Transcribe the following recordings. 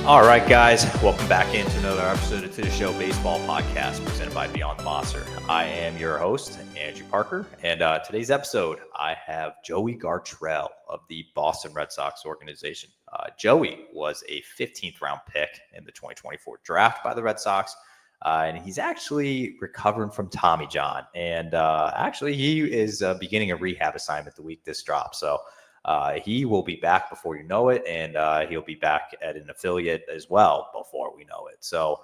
All right, guys, welcome back into another episode of To The Show Baseball Podcast presented by Beyond the Monster. I am your host, Andrew Parker, and today's episode, I have Joey Gartrell of the Boston Red Sox organization. Joey was a 15th round pick in the 2024 draft by the Red Sox, and he's actually recovering from Tommy John, and actually he is beginning a rehab assignment the week this drops, so he will be back before you know it, and he'll be back at an affiliate as well before we know it. So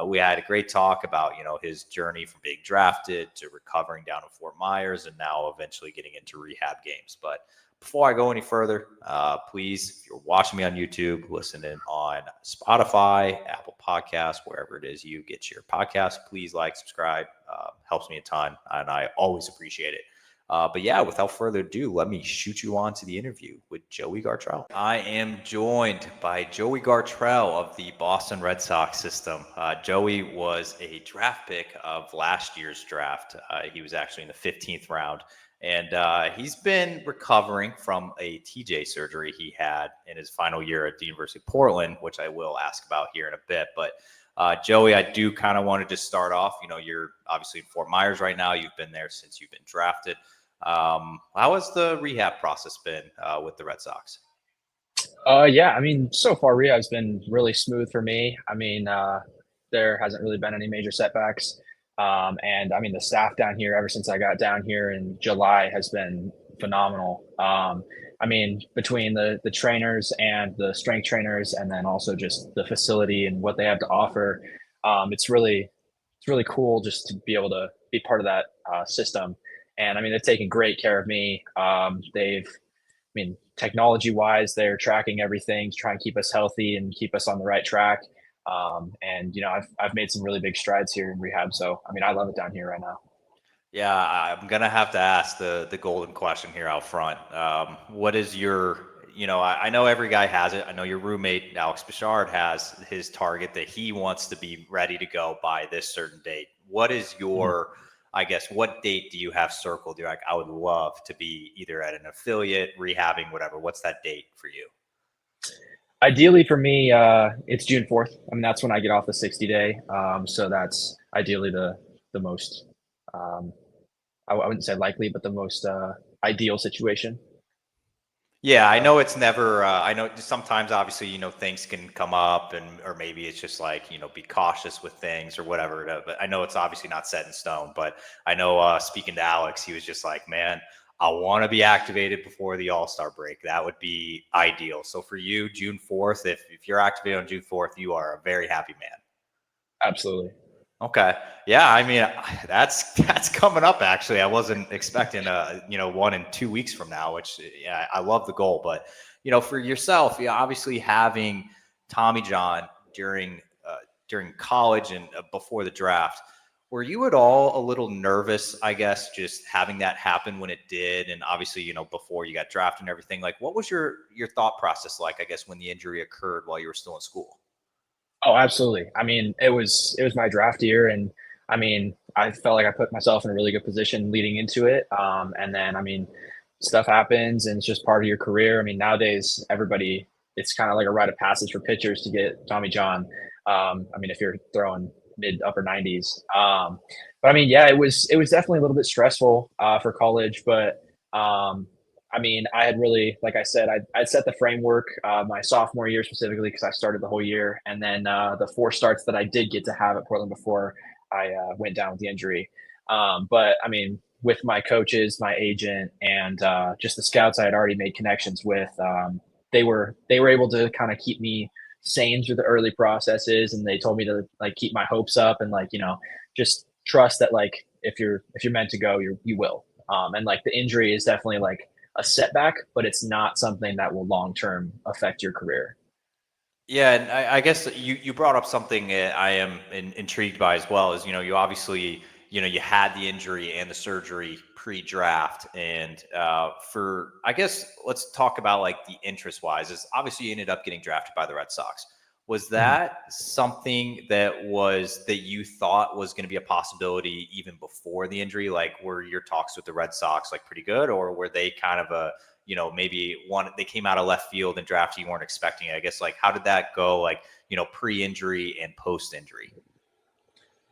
we had a great talk about, his journey from being drafted to recovering down in Fort Myers and now eventually getting into rehab games. But before I go any further, please, if you're watching me on YouTube, listening on Spotify, Apple Podcasts, wherever it is you get your podcast, please like, subscribe. Helps me a ton, and I always appreciate it. But yeah, without further ado, let me shoot you on to the interview with Joey Gartrell. I am joined by Joey Gartrell of the Boston Red Sox system. Joey was a draft pick of last year's draft. He was actually in the 15th round, and he's been recovering from a TJ surgery he had in his final year at the University of Portland, which I will ask about here in a bit. But Joey, I do kind of want to just start off. You're obviously in Fort Myers right now. You've been there since you've been drafted. How has the rehab process been with the Red Sox? Yeah, so far rehab's been really smooth for me. There hasn't really been any major setbacks. And the staff down here, ever since I got down here in July, has been phenomenal. Between the trainers and the strength trainers, and then also just the facility and what they have to offer, it's really cool just to be able to be part of that system. And they've taken great care of me. Technology wise, they're tracking everything to try and keep us healthy and keep us on the right track. I've made some really big strides here in rehab. So, I love it down here right now. Yeah, I'm going to have to ask the golden question here out front. What is your, I know every guy has it. I know your roommate, Alex Bichard, has his target that he wants to be ready to go by this certain date. What is your, what date do you have circled? You're like, I would love to be either at an affiliate, rehabbing, whatever. What's that date for you? Ideally for me, it's June 4th. That's when I get off the 60-day. So that's ideally the most, I wouldn't say likely, but the most ideal situation. Yeah, I know it's never, I know sometimes obviously, things can come up or maybe it's just like, be cautious with things or whatever. But I know it's obviously not set in stone, but I know speaking to Alex, he was just like, man, I want to be activated before the All-Star break. That would be ideal. So for you, June 4th, if you're activated on June 4th, you are a very happy man. Absolutely. Okay. Yeah. That's coming up. Actually, I wasn't expecting 1 and 2 weeks from now, which yeah, I love the goal, but for yourself, obviously having Tommy John during college and before the draft, were you at all a little nervous, I guess, just having that happen when it did? And obviously, before you got drafted and everything, like what was your thought process like, I guess, when the injury occurred while you were still in school? Oh, absolutely. It was my draft year, and I felt like I put myself in a really good position leading into it. And then stuff happens, and it's just part of your career. Nowadays everybody, it's kind of like a rite of passage for pitchers to get Tommy John. If you're throwing mid upper 90s. Yeah, it was definitely a little bit stressful for college, but I had really, like I said, I'd set the framework my sophomore year specifically because I started the whole year. And then the 4 starts that I did get to have at Portland before I went down with the injury. With my coaches, my agent, and just the scouts I had already made connections with, they were able to kind of keep me sane through the early processes. And they told me to keep my hopes up and just trust that if you're meant to go, you will. And the injury is definitely a setback, but it's not something that will long-term affect your career. Yeah, and I guess you brought up something I am intrigued by as well. Is you obviously you had the injury and the surgery pre-draft, and I guess let's talk about the interest wise. Is obviously you ended up getting drafted by the Red Sox. Was that something that you thought was going to be a possibility even before the injury? Were your talks with the Red Sox pretty good, or were they kind of maybe they came out of left field and drafted you weren't expecting it. I guess like how did that go? Like, pre-injury and post-injury.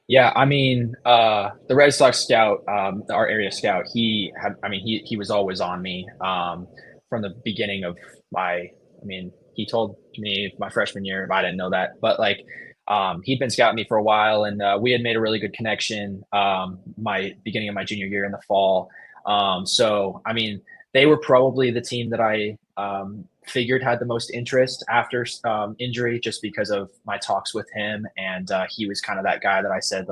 Yeah, I mean, the Red Sox scout, our area scout, he was always on me from the beginning of he told me my freshman year, I didn't know that, but like, he'd been scouting me for a while, and we had made a really good connection my beginning of my junior year in the fall. So, I mean, they were probably the team that I figured had the most interest after injury, just because of my talks with him, and he was kind of that guy that I said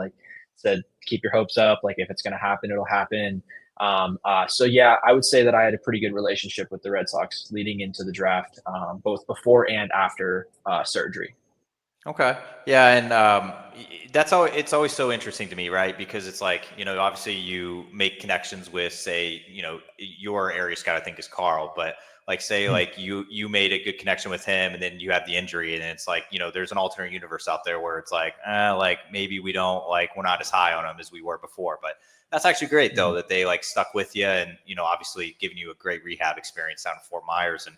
keep your hopes up. Like if it's going to happen, it'll happen. So yeah, I would say that I had a pretty good relationship with the Red Sox leading into the draft, both before and after surgery. Okay. Yeah, and that's all. It's always so interesting to me, right? Because it's like, obviously you make connections with, say, your area scout, I think is Carl, but like say like you made a good connection with him, and then you have the injury, and it's like, there's an alternate universe out there where it's like, like maybe we're not as high on him as we were before. But that's actually great though that they like stuck with you, and obviously giving you a great rehab experience down in Fort Myers, and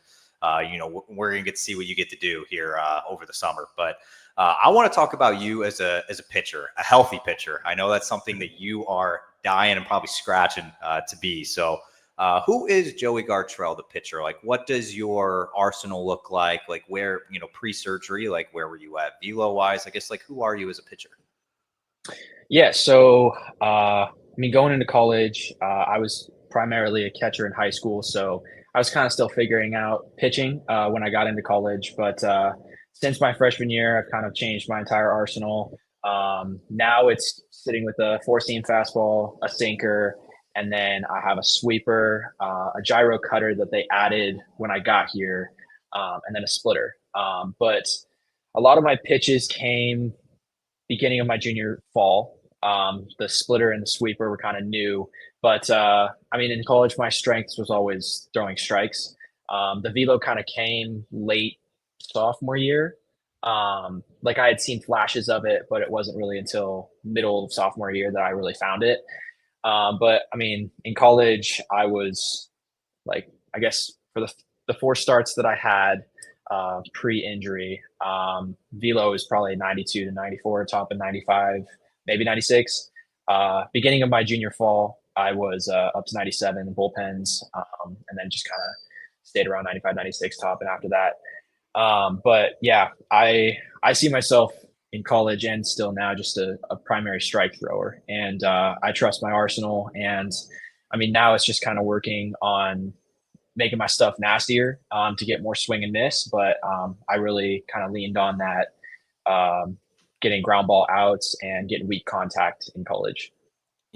we're gonna get to see what you get to do here over the summer. But I want to talk about you as a pitcher, a healthy pitcher. I know that's something that you are dying and probably scratching to be. So, who is Joey Gartrell, the pitcher? Like, what does your arsenal look like? Like, where pre-surgery, like where were you at velo wise? I guess like who are you as a pitcher? Yeah, so going into college, I was primarily a catcher in high school, so I was kind of still figuring out pitching when I got into college. But since my freshman year, I've kind of changed my entire arsenal. Now it's sitting with a four-seam fastball, a sinker, and then I have a sweeper, a gyro cutter that they added when I got here, and then a splitter. But a lot of my pitches came beginning of my junior fall. The splitter and the sweeper were kind of new, but in college, my strength was always throwing strikes. The velo kind of came late sophomore year. Like I had seen flashes of it, but it wasn't really until middle of sophomore year that I really found it. But I mean, in college, I was like, I guess for the four starts that I had pre-injury, velo is probably 92 to 94, top of 95, maybe 96. Beginning of my junior fall, I was up to 97 in bullpens, and then just kind of stayed around 95, 96 top. And after that, but yeah, I see myself in college and still now just a primary strike thrower, and I trust my arsenal. And I mean, now it's just kind of working on making my stuff nastier to get more swing and miss. But I really kind of leaned on that, getting ground ball outs and getting weak contact in college.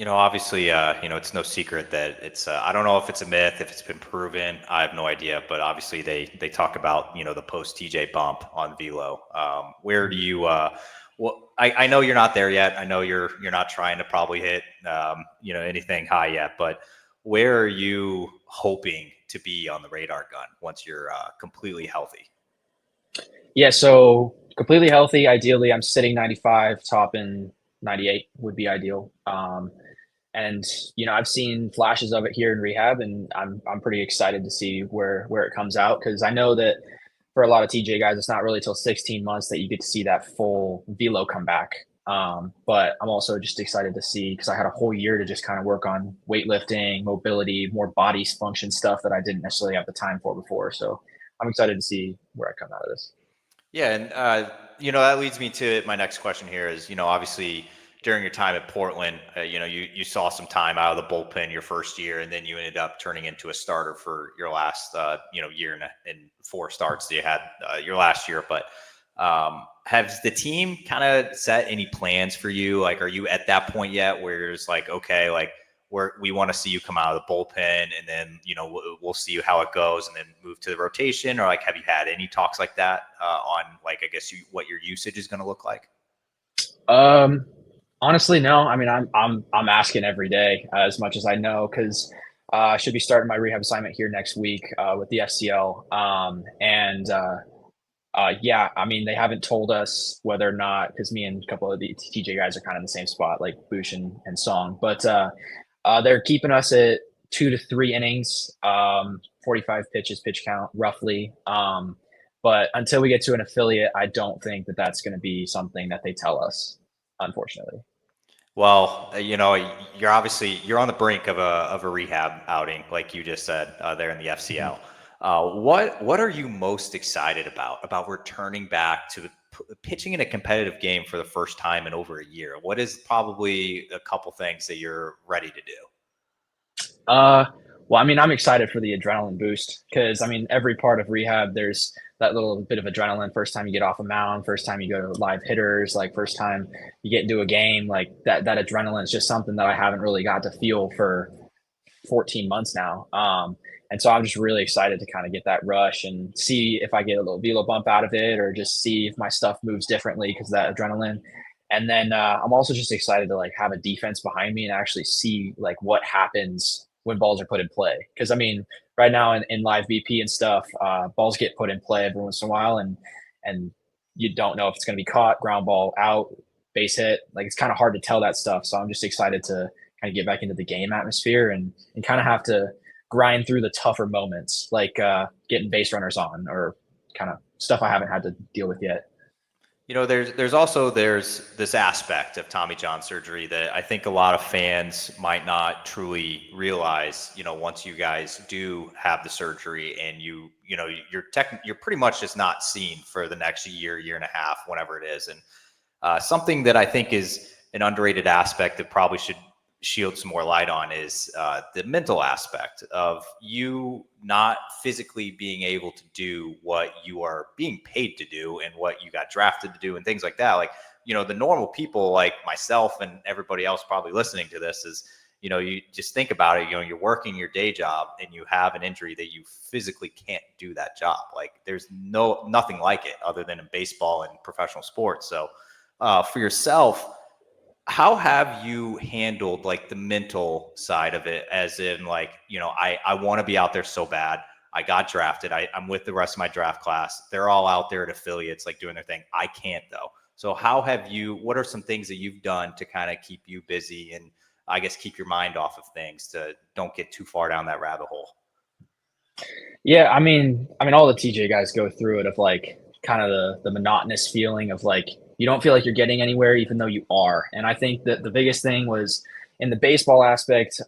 Obviously, it's no secret that it's, I don't know if it's a myth, if it's been proven, I have no idea, but obviously they talk about, the post TJ bump on velo. Where do you, I know you're not there yet. I know you're not trying to probably hit, anything high yet, but where are you hoping to be on the radar gun once you're completely healthy? Yeah, so completely healthy. Ideally, I'm sitting 95, top in 98 would be ideal. And I've seen flashes of it here in rehab, and I'm pretty excited to see where it comes out, because I know that for a lot of TJ guys, it's not really till 16 months that you get to see that full velo come back. But I'm also just excited to see, because I had a whole year to just kind of work on weightlifting, mobility, more body function stuff that I didn't necessarily have the time for before. So I'm excited to see where I come out of this. Yeah, and that leads me to my next question here is, obviously during your time at Portland, you saw some time out of the bullpen your first year, and then you ended up turning into a starter for your last year and four starts that you had your last year. But has the team kind of set any plans for you? Like, are you at that point yet where it's like, okay, like we want to see you come out of the bullpen, and then we'll see how it goes, and then move to the rotation? Or like, have you had any talks like that on, like, I guess what your usage is going to look like? Honestly, no. I mean, I'm asking every day as much as I know, because I should be starting my rehab assignment here next week with the FCL. Yeah, I mean, they haven't told us whether or not, because me and a couple of the TJ guys are kind of in the same spot, like Bush and Song, but they're keeping us at 2 to 3 innings, 45 pitches, pitch count roughly. But until we get to an affiliate, I don't think that that's going to be something that they tell us, unfortunately. Well, you're on the brink of a rehab outing, like you just said there in the FCL. What are you most excited about returning back to pitching in a competitive game for the first time in over a year? What is probably a couple things that you're ready to do? Well, I mean, I'm excited for the adrenaline boost because I mean, every part of rehab, there's that little bit of adrenaline. First time you get off a mound, first time you go to live hitters, like first time you get into a game, like that adrenaline is just something that I haven't really got to feel for 14 months now. And so I'm just really excited to kind of get that rush and see if I get a little velo bump out of it, or just see if my stuff moves differently because of that adrenaline. And then I'm also just excited to like have a defense behind me and actually see like what happens when balls are put in play. Because I mean, right now in live BP and stuff, balls get put in play every once in a while, and you don't know if it's going to be caught, ground ball, out, base hit. Like it's kind of hard to tell that stuff. So I'm just excited to kind of get back into the game atmosphere and kind of have to grind through the tougher moments, like getting base runners on, or kind of stuff I haven't had to deal with yet. There's this aspect of Tommy John surgery that I think a lot of fans might not truly realize. Once you guys do have the surgery and you're pretty much just not seen for the next year and a half, whenever it is. And something that I think is an underrated aspect that probably should shield some more light on is the mental aspect of you not physically being able to do what you are being paid to do and what you got drafted to do and things like that. Like, the normal people like myself and everybody else probably listening to this is, you just think about it, you're working your day job and you have an injury that you physically can't do that job. Like there's nothing like it other than in baseball and professional sports. So for yourself, how have you handled like the mental side of it, as in like, I want to be out there so bad. I got drafted. I'm with the rest of my draft class. They're all out there at affiliates, like doing their thing. I can't though. So what are some things that you've done to kind of keep you busy and I guess keep your mind off of things to don't get too far down that rabbit hole? Yeah, I mean, all the TJ guys go through it of like kind of the monotonous feeling of like you don't feel like you're getting anywhere, even though you are. And I think that the biggest thing was in the baseball aspect,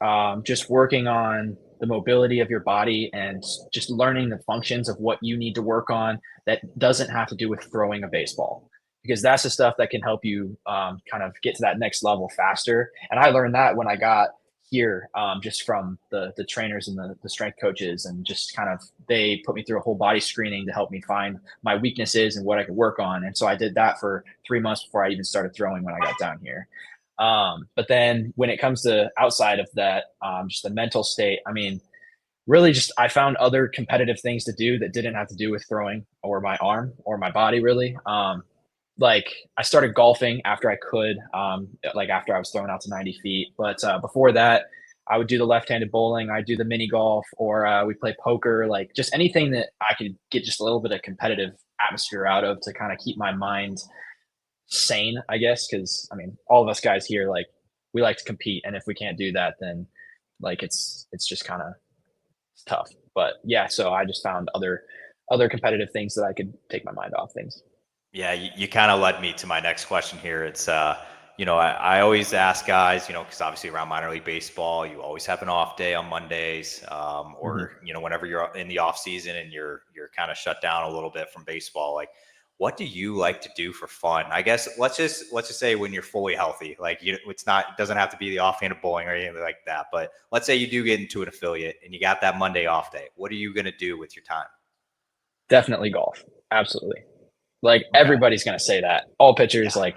just working on the mobility of your body and just learning the functions of what you need to work on that doesn't have to do with throwing a baseball, because that's the stuff that can help you kind of get to that next level faster. And I learned that when I got here, just from the trainers and the strength coaches, and just kind of they put me through a whole body screening to help me find my weaknesses and what I could work on. And so I did that for 3 months before I even started throwing when I got down here. But then when it comes to outside of that, just the mental state, I mean, really just I found other competitive things to do that didn't have to do with throwing or my arm or my body really. Like I started golfing after I could, like after I was thrown out to 90 feet. But before that, I would do the left-handed bowling. I do the mini golf, or we play poker. Like just anything that I could get just a little bit of competitive atmosphere out of to kind of keep my mind sane, I guess. Because I mean, all of us guys here, like we like to compete, and if we can't do that, then like it's just kind of tough. But yeah, so I just found other competitive things that I could take my mind off things. Yeah, you kind of led me to my next question here. It's, I always ask guys, because obviously around minor league baseball, you always have an off day on Mondays, or, whenever you're in the off season and you're kind of shut down a little bit from baseball. Like, what do you like to do for fun? I guess let's just say when you're fully healthy, like it doesn't have to be the offhanded bowling or anything like that. But let's say you do get into an affiliate and you got that Monday off day. What are you going to do with your time? Definitely golf. Absolutely. Like Okay. everybody's gonna say that. All pitchers, Yeah. like,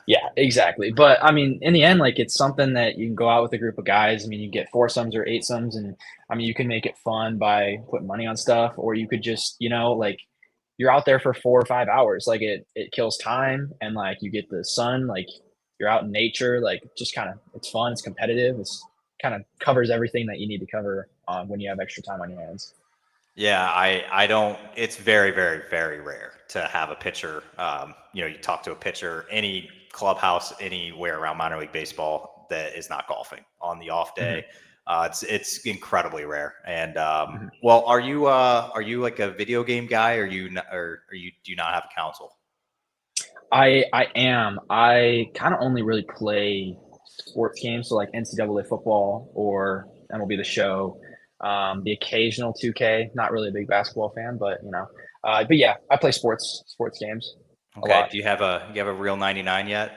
yeah, exactly. But I mean, in the end, like it's something that you can go out with a group of guys. I mean, you get foursomes or eightsomes, and I mean, you can make it fun by putting money on stuff, or you could just, like you're out there for 4 or 5 hours. Like it kills time, and like you get the sun, like you're out in nature, like just kind of it's fun, it's competitive, it's kind of covers everything that you need to cover when you have extra time on your hands. Yeah, I don't. It's very, very, very rare to have a pitcher. You talk to a pitcher, any clubhouse, anywhere around minor league baseball that is not golfing on the off Mhm. day. It's incredibly rare. And Mhm. well, are you like a video game guy, or do you not have a console? I am. I kind of only really play sports games, so like NCAA football or MLB The Show, the occasional 2K. Not really a big basketball fan, but but yeah, I play sports games a Okay. lot. Do you have a real 99 yet?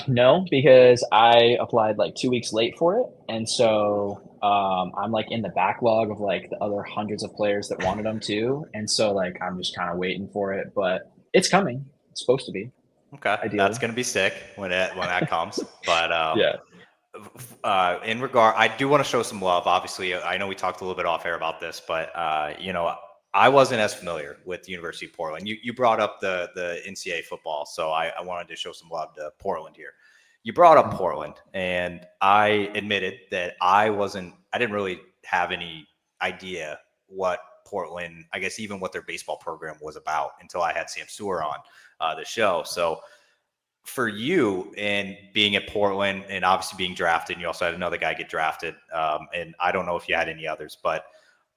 No, because I applied like 2 weeks late for it, and so I'm like in the backlog of like the other hundreds of players that wanted them too, and so like I'm just kind of waiting for it, but it's coming. It's supposed to be Okay, that's ideally. gonna be sick when that comes. But Yeah. in regard, I do want to show some love. Obviously, I know we talked a little bit off air about this, but I wasn't as familiar with the University of Portland. You brought up the NCAA football, so I wanted to show some love to Portland here. You brought up Mhm. Portland, and I admitted that I didn't really have any idea what Portland, I guess even what their baseball program was about until I had Sam Sewer on the show. So for you and being at Portland and obviously being drafted, and you also had another guy get drafted, and I don't know if you had any others, but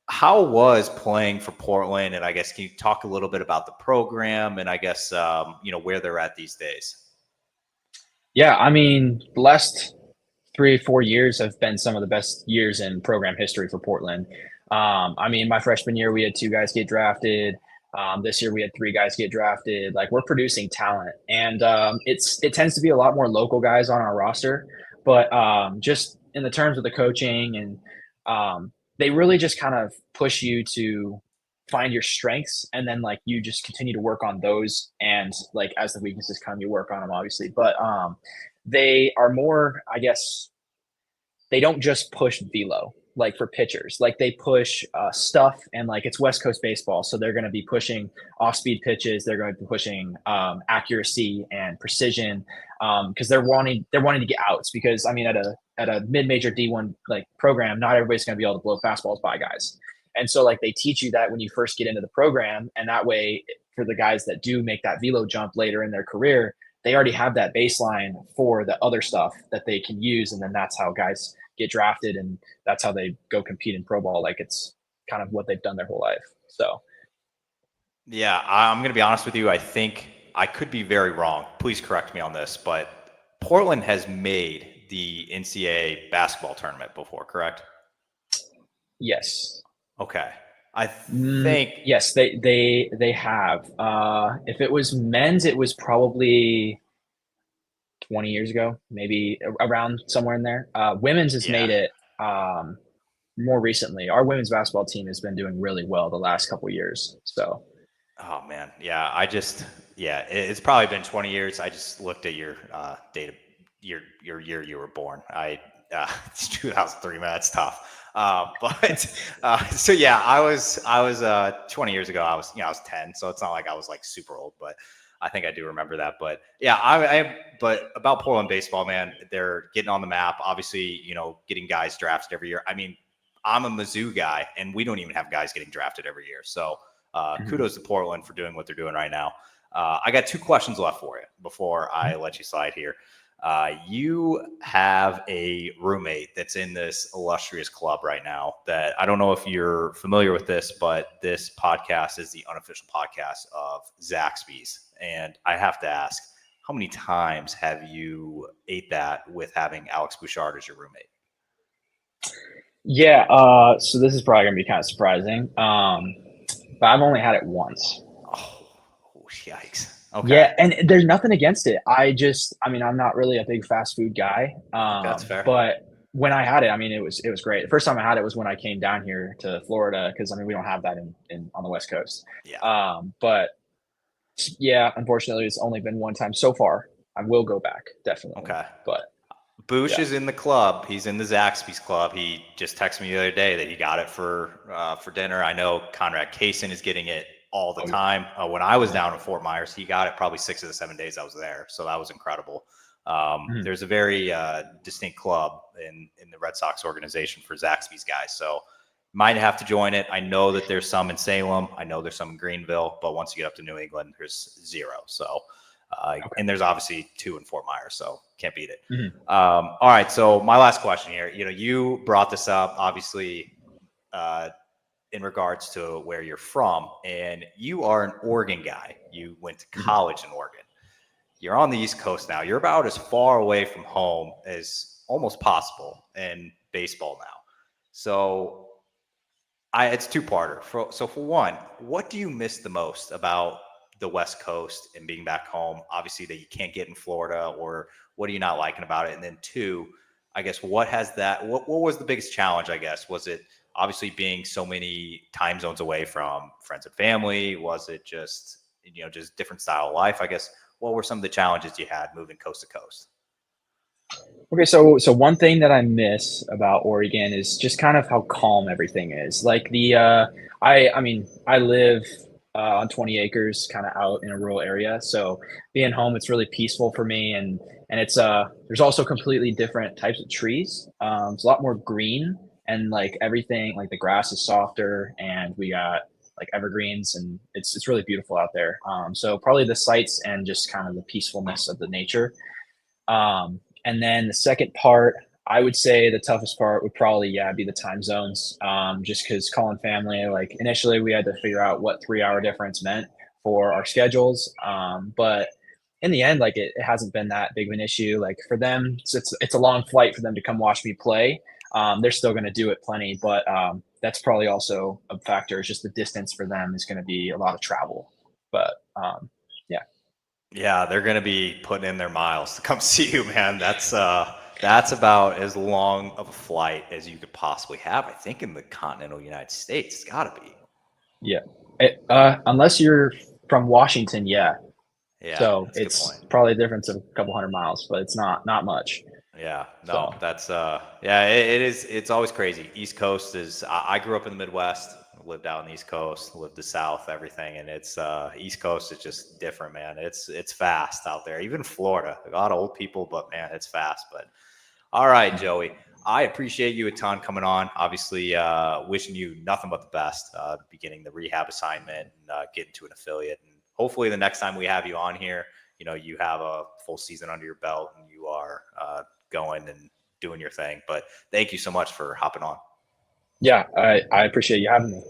how was playing for Portland? And I guess can you talk a little bit about the program and I guess where they're at these days? Yeah, I mean, the last 3 or 4 years have been some of the best years in program history for Portland. I mean, my freshman year, we had 2 guys get drafted. This year, we had 3 guys get drafted. Like, we're producing talent, and it tends to be a lot more local guys on our roster. But just in the terms of the coaching, and they really just kind of push you to find your strengths, and then like you just continue to work on those, and like as the weaknesses come, you work on them, obviously. But they are more, I guess, they don't just push velo like for pitchers. Like they push stuff, and like it's West Coast baseball, so they're going to be pushing off-speed pitches. They're going to be pushing accuracy and precision because they're wanting to get outs. Because I mean, at a mid-major D1 like program, not everybody's going to be able to blow fastballs by guys. And so like they teach you that when you first get into the program, and that way for the guys that do make that velo jump later in their career, they already have that baseline for the other stuff that they can use, and then that's how guys get drafted, and that's how they go compete in pro ball. Like it's kind of what they've done their whole life. So Yeah, I'm going to be honest with you. I think I could be very wrong. Please correct me on this, but Portland has made the NCAA basketball tournament before, correct? yes. Okay. I think, Yes, they have. If it was men's, it was probably 20 years ago, maybe around somewhere in there. Women's has yeah. made it more recently. Our women's basketball team has been doing really well the last couple years. So Oh man, yeah. It's probably been 20 years. I just looked at your date of your year you were born. It's 2003, man. That's tough. But so yeah, I was 20 years ago. I was 10, so it's not like I was like super old, but I think I do remember that. But yeah, but about Portland baseball, man, they're getting on the map. Obviously, getting guys drafted every year. I mean, I'm a Mizzou guy, and we don't even have guys getting drafted every year. So mhm. kudos to Portland for doing what they're doing right now. I got 2 questions left for you before I let you slide here. You have a roommate that's in this illustrious club right now that I don't know if you're familiar with this, but this podcast is the unofficial podcast of Zaxby's. And I have to ask, how many times have you ate that with having Alex Bouchard as your roommate? Yeah, so this is probably gonna be kind of surprising. But I've only had it once. Oh, yikes. Okay. Yeah, and there's nothing against it. I mean, I'm not really a big fast food guy. Okay, that's fair. But when I had it, I mean, it was great. The first time I had it was when I came down here to Florida because I mean, we don't have that in on the West Coast. Yeah. But yeah, unfortunately, it's only been one time so far. I will go back definitely, Okay. but Boosh yeah. is in the club. He's in the Zaxby's club. He just texted me the other day that he got it for dinner. I know Conrad Kaysen is getting it all the Oh, yeah. time. When I was down in Fort Myers, he got it probably 6 of the 7 days I was there. So that was incredible. Mhm. There's a very distinct club in the Red Sox organization for Zaxby's guys. So might have to join it. I know that there's some in Salem. I know there's some in Greenville. But once you get up to New England, there's zero. So And there's obviously 2 in Fort Myers, so can't beat it. Mhm. All right, so my last question here. You brought this up, obviously, in regards to where you're from, and you are an Oregon guy. You went to college in Oregon. You're on the East Coast now. You're about as far away from home as almost possible in baseball now. So it's two-parter. So for one, what do you miss the most about the West Coast and being back home? Obviously that you can't get in Florida, or what are you not liking about it? And then two, I guess what was the biggest challenge, I guess? Was it obviously being so many time zones away from friends and family? Was it just, just different style of life? I guess what were some of the challenges you had moving coast to coast? Okay, so one thing that I miss about Oregon is just kind of how calm everything is. Like I mean, I live on 20 acres, kind of out in a rural area. So being home, it's really peaceful for me, and it's there's also completely different types of trees. It's a lot more green, and like everything, like the grass is softer, and we got like evergreens, and it's really beautiful out there. So probably the sights and just kind of the peacefulness of the nature. And then the second part, I would say the toughest part would probably, yeah, be the time zones. Just because calling family, like initially we had to figure out what 3 hour difference meant for our schedules. But in the end, like it hasn't been that big of an issue. Like for them, it's a long flight for them to come watch me play. They're still going to do it plenty, but that's probably also a factor. It's just the distance for them is going to be a lot of travel. But yeah. Yeah, they're going to be putting in their miles to come see you, man. That's about as long of a flight as you could possibly have, I think, in the continental United States. It's got to be. Yeah. Unless you're from Washington, yeah. Yeah, So that's a good it's point. probably a difference of a couple hundred miles, but it's not much. Yeah, no, So that's yeah, it is. It's always crazy. East Coast is. I grew up in the Midwest, lived out on the East Coast, lived the South, everything, and it's East Coast is just different, man. It's fast out there. Even Florida, a lot of old people, but man, it's fast. But all right, Joey, I appreciate you a ton coming on. Obviously, wishing you nothing but the best, beginning the rehab assignment and getting to an affiliate, and hopefully the next time we have you on here, you have a full season under your belt and you are going and doing your thing. But thank you so much for hopping on. yeah, I appreciate you having me.